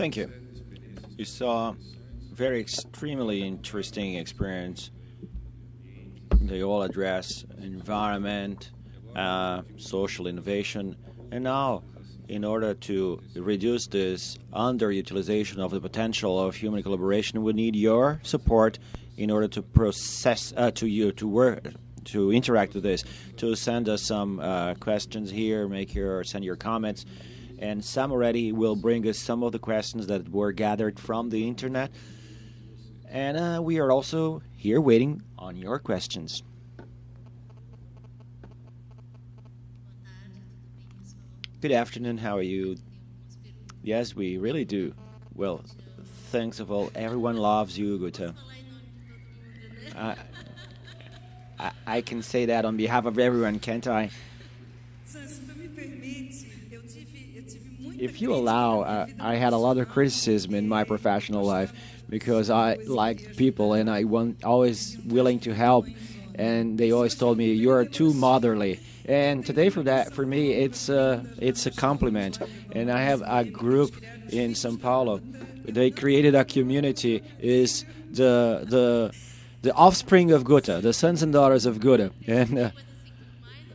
Thank you. You saw very extremely interesting experience. They all address environment, social innovation, and now, in order to reduce this underutilization of the potential of human collaboration, we need your support in order to process to work to interact with this, to send us some questions here, send your comments, and Sam already will bring us some of the questions that were gathered from the internet, and we are also here waiting on your questions. Good afternoon, how are you? Yes, we really do. Well, thanks of all. Everyone loves you, Augusta. I can say that on behalf of everyone, can't I? If you allow, I had a lot of criticism in my professional life because I liked people and I always willing to help, and they always told me you're too motherly. And today, for me, it's a compliment. And I have a group in São Paulo. They created a community. Is the offspring of Gota, the sons and daughters of Gota.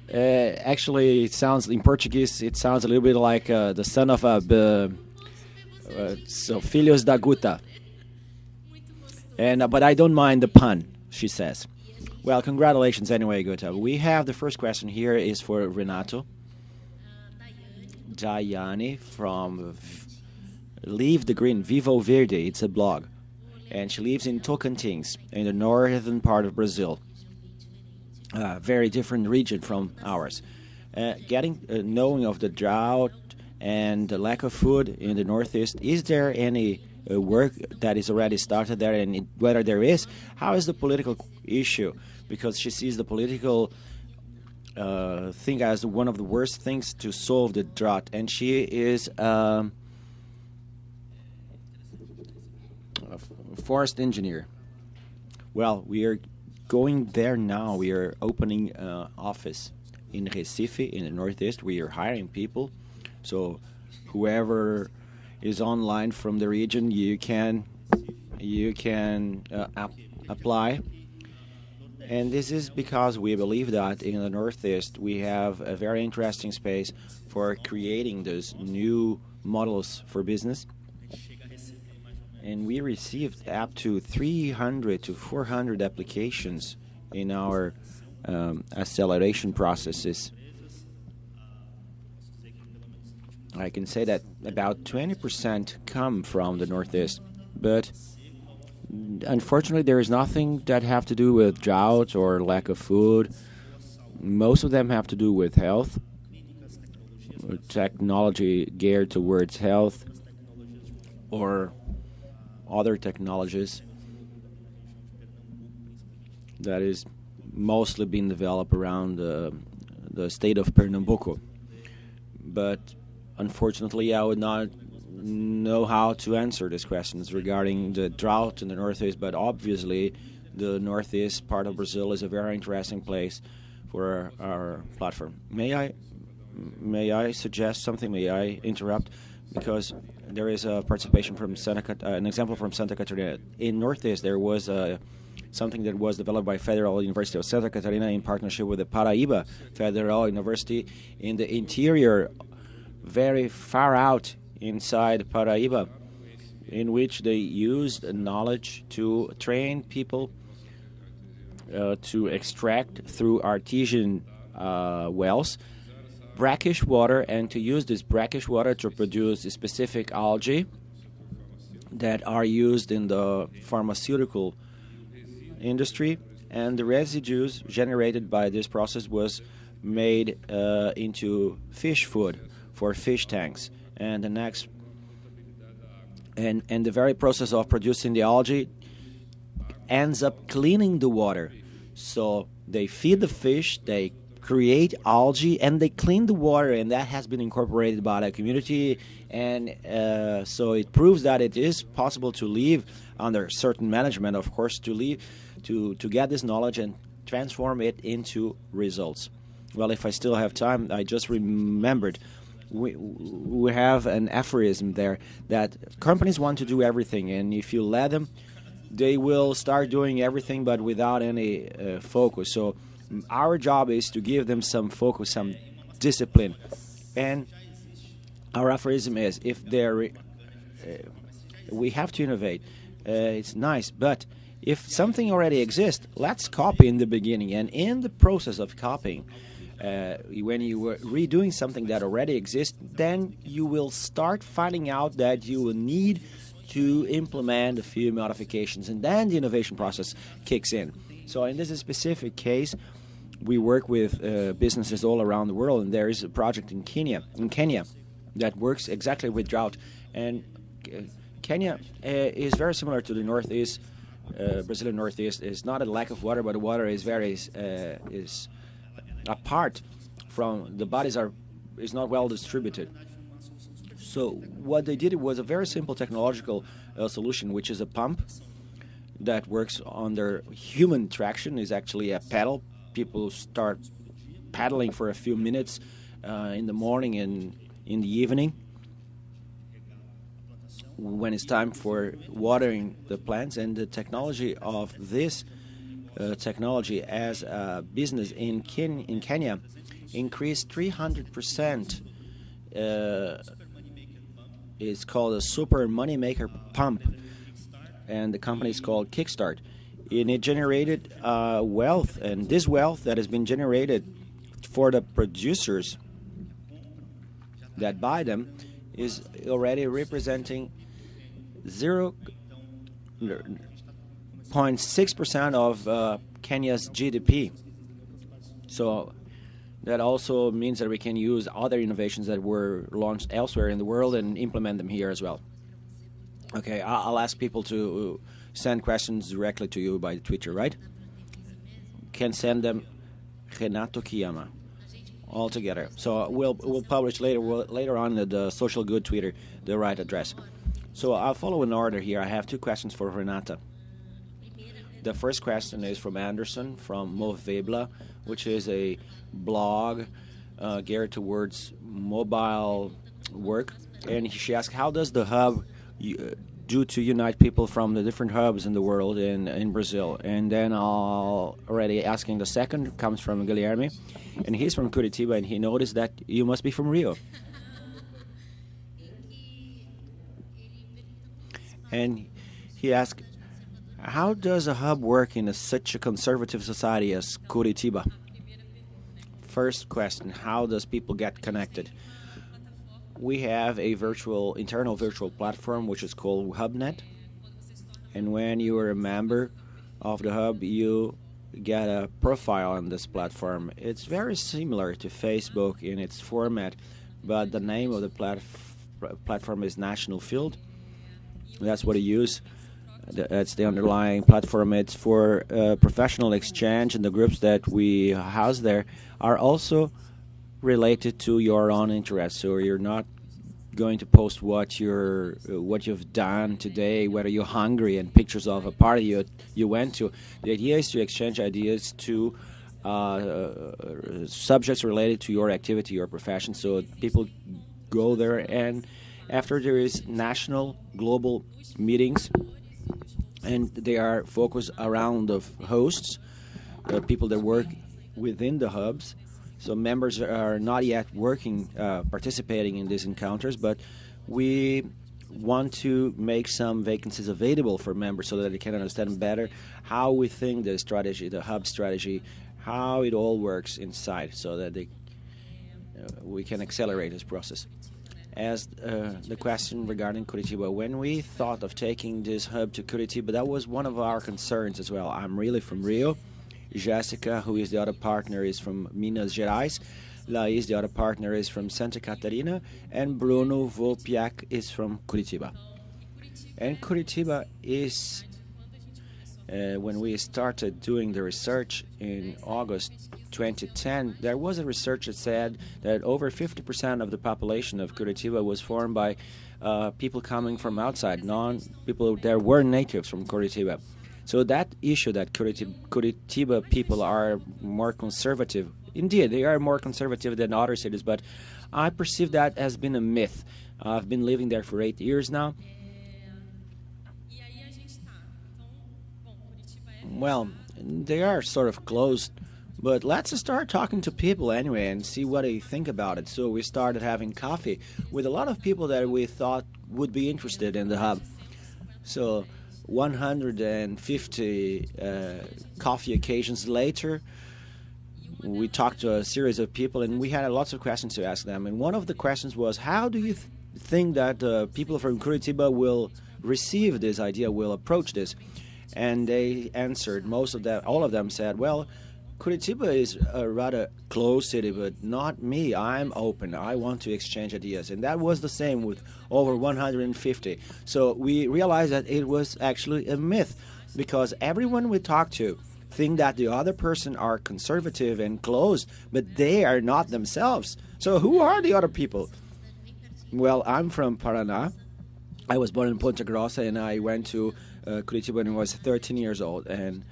And actually, it sounds in Portuguese. It sounds a little bit like the son of so filhos da Guta. And but I don't mind the pun, she says. Well, congratulations anyway, Guta. We have the first question here is for Renato. Daiane from Leave the Green, Vivo Verde, it's a blog. And she lives in Tocantins, in the northern part of Brazil. Very different region from ours. Knowing of the drought and the lack of food in the Northeast, is there any work that is already started there? And whether there is, how is the political issue? Because she sees the political thing as one of the worst things to solve the drought. And she is a forest engineer. Well, we are going there now. We are opening an office in Recife, in the Northeast. We are hiring people. So whoever is online from the region, you can apply. And this is because we believe that in the Northeast we have a very interesting space for creating those new models for business. And we received up to 300 to 400 applications in our acceleration processes. I can say that about 20% come from the Northeast, but unfortunately there is nothing that have to do with drought or lack of food. Most of them have to do with health, technology geared towards health, or other technologies that is mostly being developed around the state of Pernambuco. But unfortunately, I would not know how to answer these questions regarding the drought in the Northeast, but obviously the Northeast part of Brazil is a very interesting place for our platform. May I suggest something? May I interrupt? Because there is a participation from an example from Santa Catarina. In Northeast, there was something that was developed by Federal University of Santa Catarina in partnership with the Paraíba Federal University in the interior, very far out inside Paraíba, in which they used knowledge to train people to extract through artesian wells brackish water, and to use this brackish water to produce specific algae that are used in the pharmaceutical industry. And the residues generated by this process was made into fish food for fish tanks. And the next and the very process of producing the algae ends up cleaning the water. So they feed the fish, they create algae, and they clean the water, and that has been incorporated by the community. And so it proves that it is possible to live under certain management, of course, to get this knowledge and transform it into results. Well, if I still have time, I just remembered we have an aphorism there that companies want to do everything, and if you let them, they will start doing everything but without any focus. So our job is to give them some focus, some discipline. And our aphorism is, if they're we have to innovate. It's nice, but if something already exists, let's copy in the beginning. And in the process of copying, when you are redoing something that already exists, then you will start finding out that you will need to implement a few modifications, and then the innovation process kicks in. So in this specific case, we work with businesses all around the world, and there is a project in Kenya that works exactly with drought. And Kenya is very similar to the Northeast, Brazilian Northeast. It's not a lack of water, but the water is very is apart from the bodies is not well distributed. So what they did was a very simple technological solution, which is a pump that works under human traction. Is actually a pedal. People start paddling for a few minutes in the morning and in the evening when it's time for watering the plants. And the technology of this technology as a business in Kenya increased 300%. It's called a super money maker pump, and the company is called Kickstart. And it generated wealth, and this wealth that has been generated for the producers that buy them is already representing 0.6% of Kenya's GDP. So that also means that we can use other innovations that were launched elsewhere in the world and implement them here as well. Okay, I'll ask people to send questions directly to you by Twitter, right? Can send them Renato Kiyama all together. So we'll publish later on the social good Twitter the right address. So I'll follow an order here. I have two questions for Renata. The first question is from Anderson from Movebla, which is a blog geared towards mobile work. And she asked, how does the hub do to unite people from the different hubs in the world in Brazil? And then I'll already asking the second comes from Guilherme, and he's from Curitiba, and he noticed that you must be from Rio. And he asked, how does a hub work in such a conservative society as Curitiba? First question, how does people get connected? We have a internal virtual platform which is called HubNet. And when you are a member of the hub, you get a profile on this platform. It's very similar to Facebook in its format, but the name of the platform is National Field. That's what you use. That's the underlying platform. It's for professional exchange, and the groups that we house there are also related to your own interests. So you're not going to post what you've done today, whether you're hungry, and pictures of a party you went to. The idea is to exchange ideas to subjects related to your activity, your profession. So people go there, and after there is national, global meetings, and they are focused around the hosts, people that work within the hubs. So members are not yet participating in these encounters, but we want to make some vacancies available for members so that they can understand better how we think the strategy, the hub strategy, how it all works inside, so that we can accelerate this process. As the question regarding Curitiba, when we thought of taking this hub to Curitiba, that was one of our concerns as well. I'm really from Rio. Jessica, who is the other partner, is from Minas Gerais. Laís, the other partner, is from Santa Catarina. And Bruno Volpiak is from Curitiba. And Curitiba is, when we started doing the research in August 2010, there was a research that said that over 50% of the population of Curitiba was formed by people coming from outside, people that were natives from Curitiba. So that issue that Curitiba people are more conservative, indeed, they are more conservative than other cities, but I perceive that as been a myth. I've been living there for 8 years now. Well, they are sort of closed, but let's start talking to people anyway and see what they think about it. So we started having coffee with a lot of people that we thought would be interested in the hub. So 150 coffee occasions later, we talked to a series of people, and we had lots of questions to ask them. And one of the questions was, how do you think that people from Curitiba will receive this idea, will approach this? And they answered, all of them said, well, Curitiba is a rather closed city, but not me. I'm open. I want to exchange ideas. And that was the same with over 150. So we realized that it was actually a myth, because everyone we talked to think that the other person are conservative and closed, but they are not themselves. So who are the other people? Well, I'm from Paraná. I was born in Ponta Grossa, and I went to Curitiba when I was 13 years old, and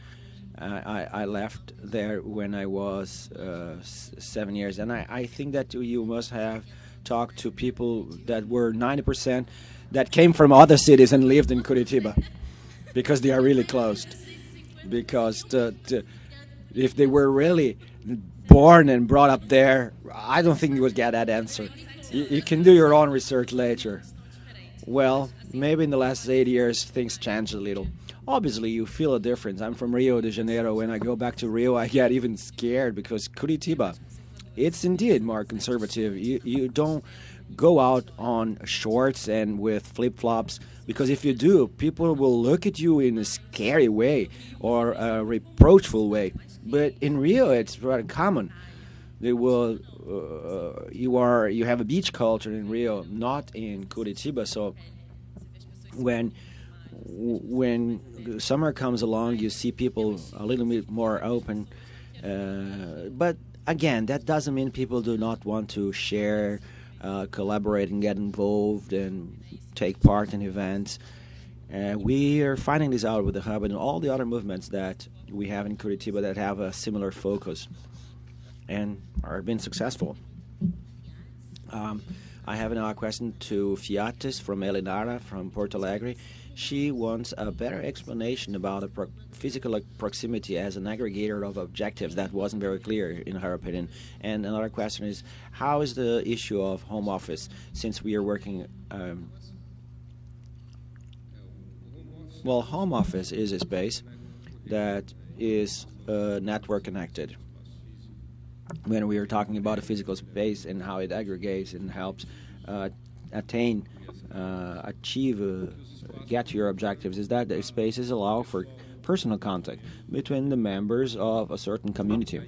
I left there when I was 7 years. And I think that you must have talked to people that were 90% that came from other cities and lived in Curitiba, because they are really closed. Because if they were really born and brought up there, I don't think you would get that answer. You can do your own research later. Well, maybe in the last 8 years things changed a little. Obviously, you feel a difference. I'm from Rio de Janeiro. When I go back to Rio, I get even scared, because Curitiba, it's indeed more conservative. You don't go out on shorts and with flip-flops, because if you do, people will look at you in a scary way or a reproachful way. But in Rio, it's rather common. They will you have a beach culture in Rio, not in Curitiba. So when summer comes along, you see people a little bit more open. But again, that doesn't mean people do not want to share, collaborate, and get involved and take part in events. We are finding this out with the Hub and all the other movements that we have in Curitiba that have a similar focus and are being successful. I have now a question to Fiates from Elinara from Porto Alegre. She wants a better explanation about physical proximity as an aggregator of objectives. That wasn't very clear in her opinion. And another question is, how is the issue of home office, since we are working... Well, home office is a space that is network connected. When we are talking about a physical space and how it aggregates and helps get to your objectives, is that the spaces allow for personal contact between the members of a certain community.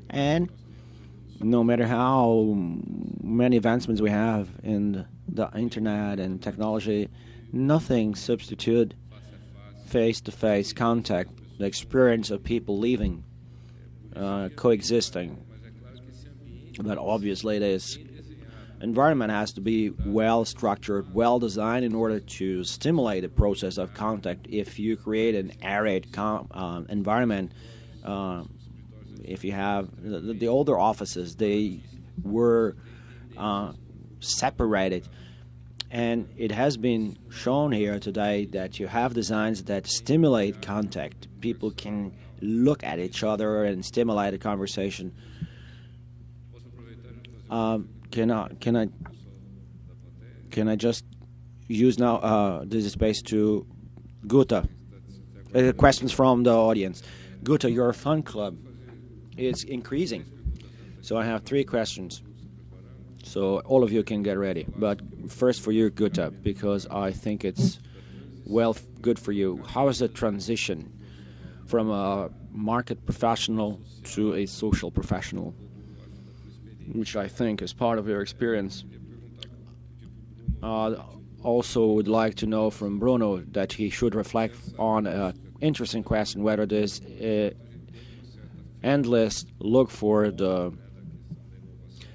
And no matter how many advancements we have in the internet and technology, nothing substitutes face-to-face contact, the experience of people living, coexisting. But obviously this environment has to be well structured, well designed in order to stimulate the process of contact. If you create an arid environment, if you have the older offices, they were separated. And it has been shown here today that you have designs that stimulate contact. People can look at each other and stimulate a conversation. Can I just use now this space to Guta? Questions from the audience. Guta, your fun club is increasing. So I have 3 questions. So all of you can get ready. But first for you, Guta, because I think it's good for you. How is the transition from a market professional to a social professional, which I think is part of your experience? Also would like to know from Bruno that he should reflect on an interesting question, whether this endless look for the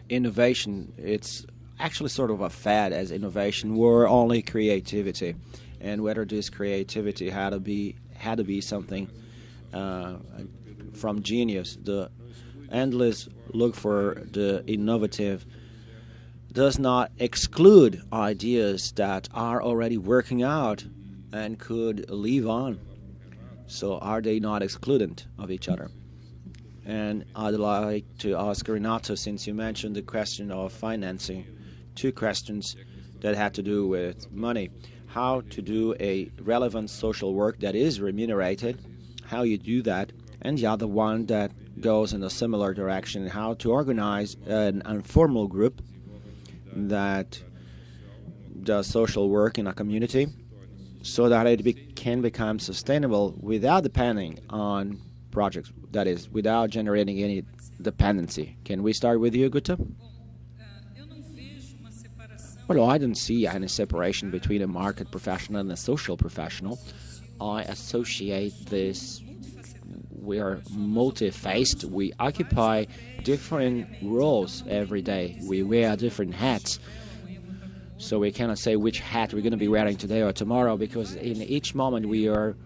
innovation, it's actually sort of a fad as innovation were only creativity, and whether this creativity had to be something from genius. The endless look for the innovative does not exclude ideas that are already working out and could live on. So are they not excludent of each other? And I'd like to ask Renato, since you mentioned the question of financing, two questions that had to do with money. How to do a relevant social work that is remunerated, how you do that, and the other one that goes in a similar direction, how to organize an informal group that does social work in a community so that it can become sustainable without depending on projects, that is, without generating any dependency. Can we start with you, Augusta? Well, I don't see any separation between a market professional and a social professional. I associate this. We are multi-faced. We occupy different roles every day. We wear different hats. So we cannot say which hat we're going to be wearing today or tomorrow, because in each moment we are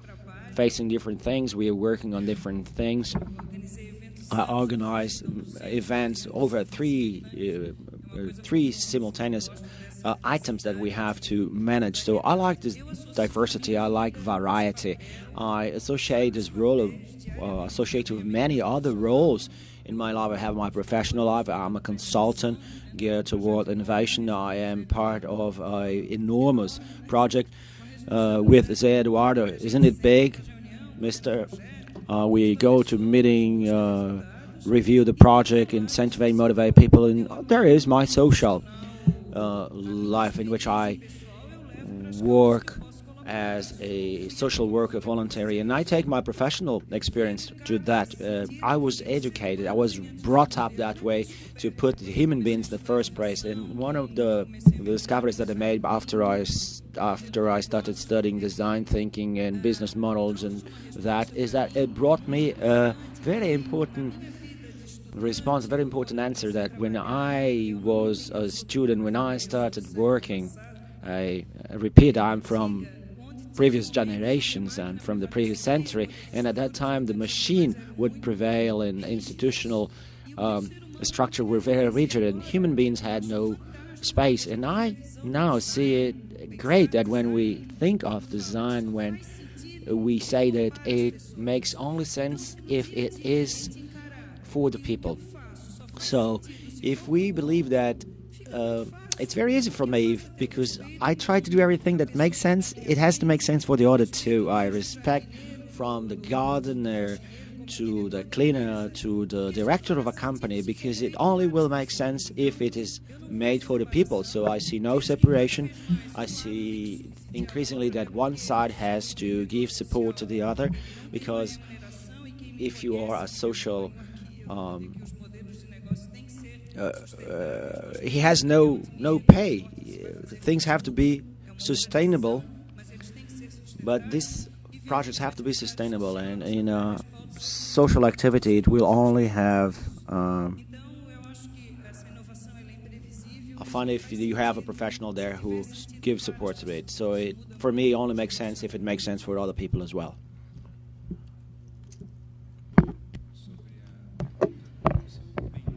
facing different things. We are working on different things. I organize events over three simultaneous items that we have to manage. So I like this diversity. I like variety. I associate this role associated with many other roles in my life. I have my professional life. I'm a consultant geared toward innovation. I am part of an enormous project with José Eduardo. Isn't it big, Mister? We go to meeting, review the project, incentivate, motivate people, and there is my social life in which I work as a social worker voluntary, and I take my professional experience to that. I was educated, I was brought up that way to put human beings in the first place, and one of the discoveries that I made after I started studying design thinking and business models, and that is that it brought me a very important response, a very important answer, that when I was a student, when I started working, I repeat, I'm from previous generations and from the previous century, and at that time the machine would prevail and institutional structure were very rigid and human beings had no space. And I now see it great that when we think of design, when we say that it makes only sense if it is for the people. So if we believe that, it's very easy for me because I try to do everything that makes sense. It has to make sense for the other too. I respect from the gardener to the cleaner to the director of a company, because it only will make sense if it is made for the people. So I see no separation. I see increasingly that one side has to give support to the other, because if you are a social he has no pay. Things have to be sustainable, but these projects have to be sustainable, and in social activity it will only have fun if you have a professional there who gives support to it. So it, for me, only makes sense if it makes sense for other people as well.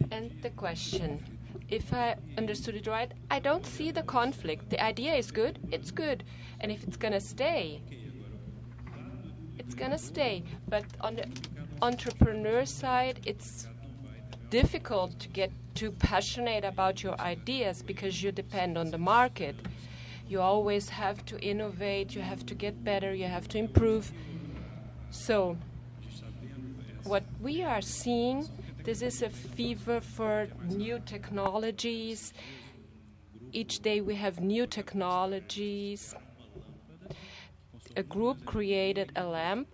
And the question, if I understood it right, I don't see the conflict. The idea is good, it's good. And if it's going to stay, it's going to stay. But on the entrepreneur side, it's difficult to get too passionate about your ideas because you depend on the market. You always have to innovate, you have to get better, you have to improve. So what we are seeing, this is a fever for new technologies. Each day we have new technologies. A group created a lamp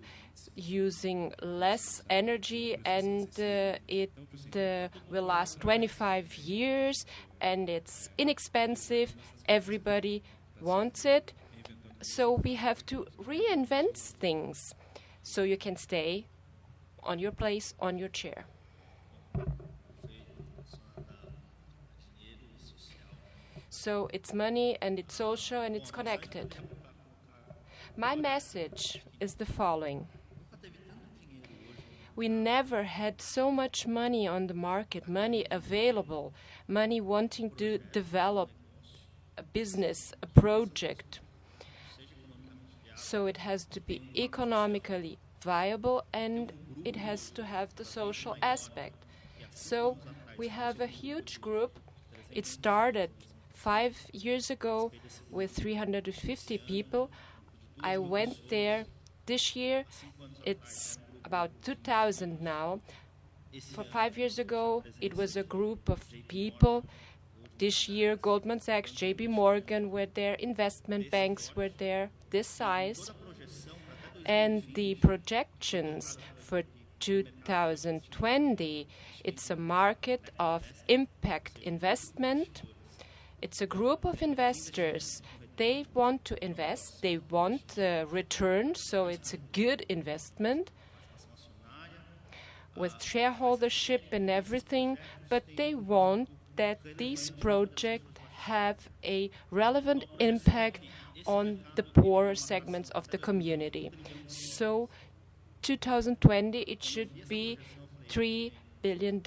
using less energy, and it will last 25 years, and it's inexpensive. Everybody wants it. So we have to reinvent things so you can stay on your place, on your chair. So it's money, and it's social, and it's connected. My message is the following. We never had so much money on the market, money available, money wanting to develop a business, a project. So it has to be economically viable, and it has to have the social aspect. So we have a huge group. It started 5 years ago with 350 people. I went there this year. It's about 2,000 now. For 5 years ago, it was a group of people. This year, Goldman Sachs, JP Morgan were there, investment banks were there, this size. And the projections for 2020, it's a market of impact investment. It's a group of investors. They want to invest, they want return, so it's a good investment with shareholdership and everything, but they want that these projects have a relevant impact on the poorer segments of the community. So 2020, it should be $3 billion.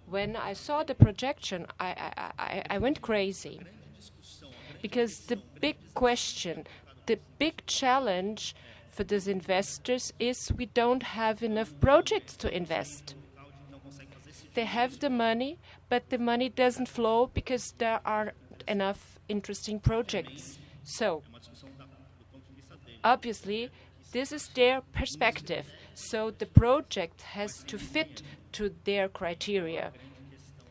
When I saw the projection, I went crazy. Because the big question, the big challenge for these investors is we don't have enough projects to invest. They have the money, but the money doesn't flow because there aren't enough interesting projects. So, obviously, this is their perspective. So the project has to fit to their criteria.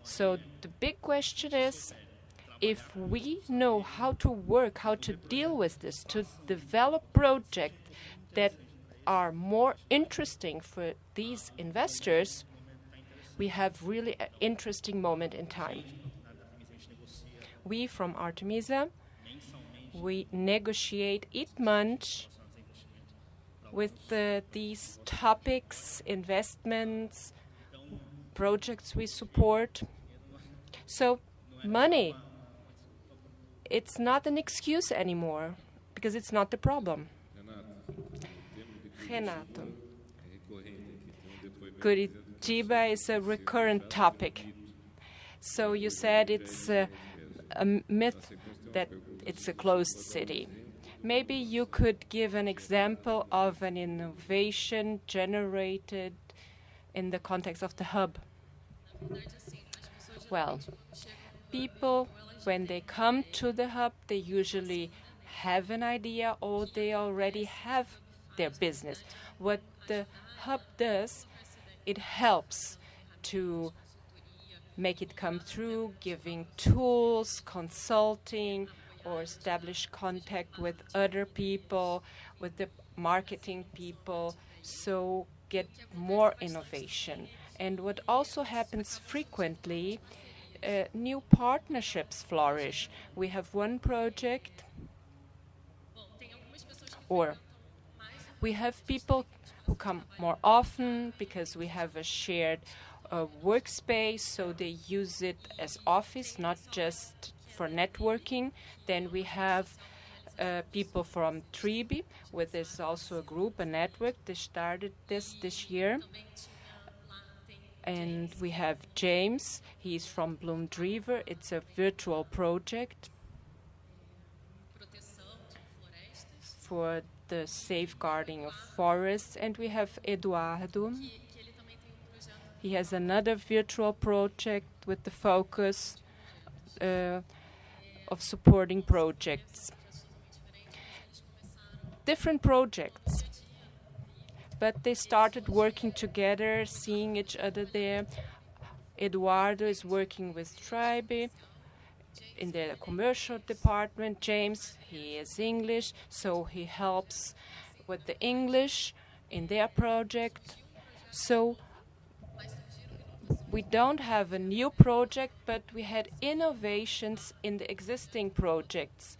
So the big question is, if we know how to work, how to deal with this, to develop projects that are more interesting for these investors, we have really an interesting moment in time. We from Artemisia, we negotiate each month with these topics, investments, projects we support. So money, it's not an excuse anymore because it's not the problem. Renato, Curitiba is a recurrent topic. So you said it's a myth that it's a closed city. Maybe you could give an example of an innovation generated in the context of the hub. Well, people, when they come to the hub, they usually have an idea or they already have their business. What the hub does, it helps to make it come through, giving tools, consulting, or establish contact with other people, with the marketing people, so get more innovation. And what also happens frequently, new partnerships flourish. We have one project, or we have people who come more often because we have a shared workspace, so they use it as office, not just for networking. Then we have people from Tribe, where there's also a group, a network. They started this year. And we have James. He's from Bloom Driver. It's a virtual project for the safeguarding of forests. And we have Eduardo. He has another virtual project with the focus of supporting projects. Different projects, but they started working together, seeing each other there. Eduardo is working with Tribe in the commercial department. James, he is English, so he helps with the English in their project. So we don't have a new project, but we had innovations in the existing projects.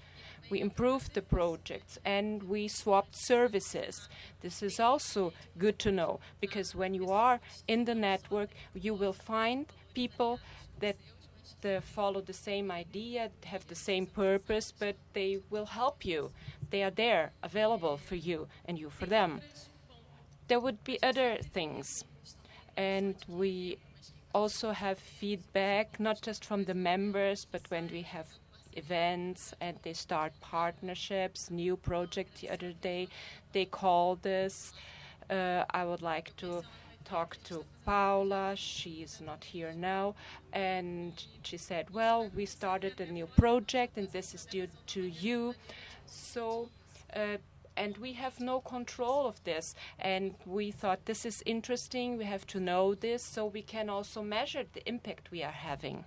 We improved the projects and we swapped services. This is also good to know, because when you are in the network, you will find people that follow the same idea, have the same purpose, but they will help you. They are there, available for you, and you for them. there would be other things. And we also have feedback, not just from the members, but when we have events and they start partnerships, new project. The other day they called us. I would like to talk to Paula. She is not here now. And she said, well, we started a new project and this is due to you. So, and we have no control of this. And we thought this is interesting. We have to know this so we can also measure the impact we are having.